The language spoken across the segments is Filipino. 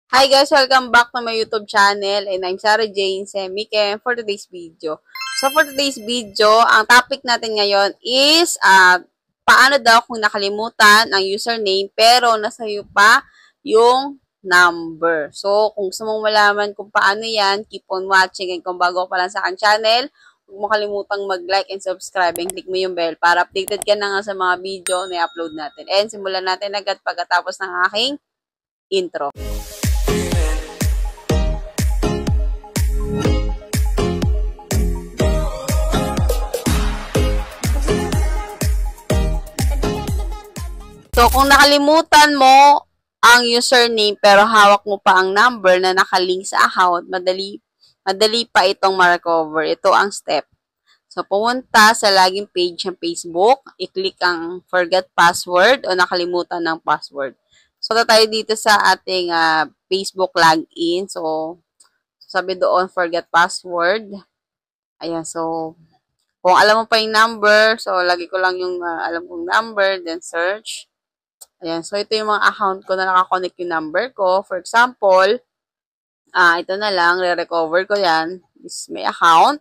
Hi guys! Welcome back to my YouTube channel and I'm Sarah Jane Semik and for today's video. So for today's video, ang topic natin ngayon is paano daw kung nakalimutan ang username pero nasa iyo pa yung number. So kung gusto mong malaman kung paano yan, keep on watching and kung bago pa lang sa aking channel, huwag mo kalimutang mag-like and subscribe and click mo yung bell para updated ka na nga sa mga video na i-upload natin. And simulan natin agad pagkatapos ng aking intro. So, kung nakalimutan mo ang username pero hawak mo pa ang number na nakalink sa account, madali pa itong ma-recover. Ito ang step. So, pumunta sa login page ng Facebook, i-click ang forget password o nakalimutan ng password. So, tayo dito sa ating Facebook login. So, sabi doon, forget password. Ayan, so, kung alam mo pa yung number, so, lagi ko lang yung alam kong number, then search. Ayan, so ito yung mga account ko na nakakonect yung number ko. For example, ito na lang, re-recover ko yan. This is my account.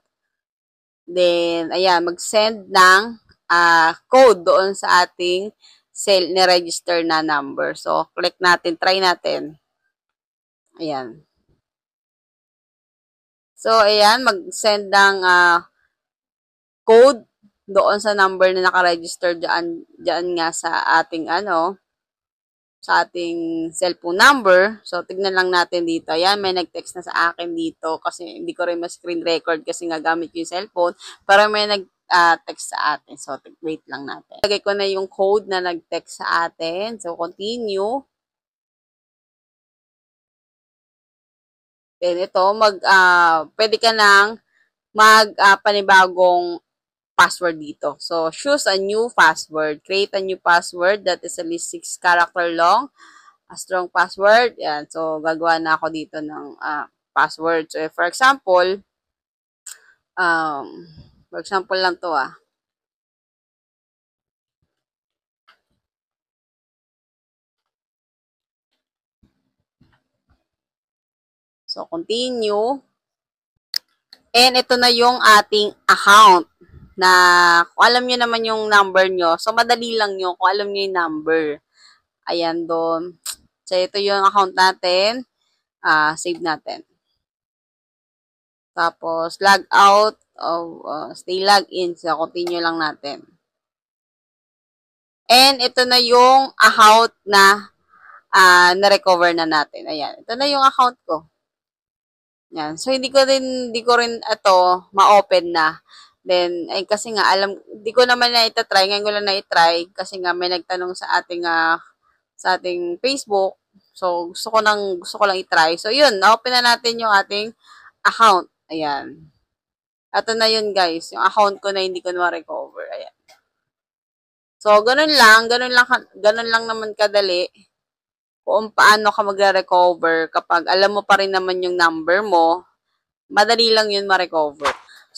Then, ayan, mag-send ng code doon sa ating ni-register na number. So, click natin, try natin. Ayan. So, ayan, mag-send ng code doon sa number na naka-register dyan nga sa ating sa ating cellphone number. So, tignan lang natin dito. Ayan, may nag-text na sa akin dito kasi hindi ko rin ma-screen record kasi nga gamit yung cellphone. Pero may nag-text sa atin. So, wait lang natin. Lagay ko na yung code na nag-text sa atin. So, continue. Then, ito, pwede ka nang panibagong password dito. So, choose a new password. Create a new password that is at least 6 character long. A strong password. Yan. So, gagawa na ako dito ng password. So, for example lang to So, continue. And ito na yung ating account na kung alam nyo naman yung number nyo, so madali lang yun kung alam nyo yung number. Ayan doon. So, ito yung account natin. Save natin. Tapos, log out. Stay log in. So, continue lang natin. And ito na yung account na na-recover na natin. Ayan. Ito na yung account ko. Yan. So, hindi ko rin ito ma-open na. Then, ay kasi nga, hindi ko naman na itatry. Ngayon ko lang na itry kasi nga may nagtanong sa ating Facebook. So, gusto ko lang itry. So, yun. Na-open na natin yung ating account. Ayan. Ito na yun, guys. Yung account ko na hindi ko na ma-recover. Ayan. So, ganun lang naman kadali kung paano ka magre-recover kapag alam mo pa rin naman yung number mo. Madali lang yun ma-recover.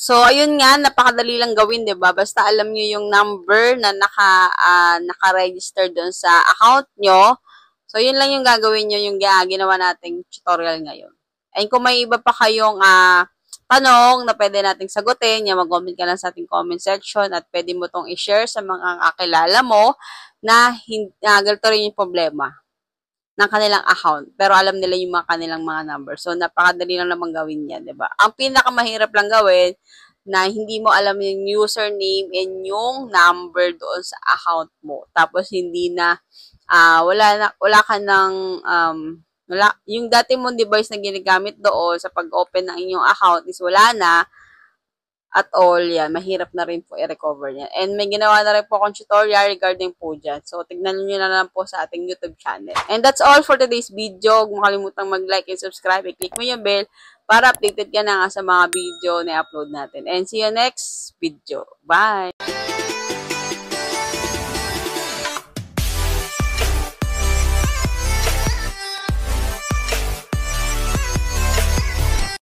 So, ayun nga, napakadali lang gawin, 'di ba? Basta alam niyo yung number na naka-register doon sa account nyo. So, yun lang yung gagawin nyo, yung ginawa nating tutorial ngayon. And kung may iba pa kayong tanong na pwede nating sagutin, mag-comment ka lang sa ating comment section at pwede mo tong i-share sa mga kakilala mo na ganito rin yung problema ng kanilang account, pero alam nila yung kanilang mga number. So, napakadali lang naman gawin yan, di ba? Ang pinakamahirap lang gawin, na hindi mo alam yung username and yung number doon sa account mo. Tapos, hindi na, wala ka ng, yung dati mong device na ginagamit doon sa pag-open ng inyong account is wala na, at all, yan, mahirap na rin po i-recover yan. And may ginawa na rin po akong tutorial regarding po dyan. So, tignan nyo na lang po sa ating YouTube channel. And that's all for today's video. Huwag mo kalimutang mag-like and subscribe. I-click mo yung bell para updated ka na nga sa mga video na i-upload natin. And see you next video. Bye!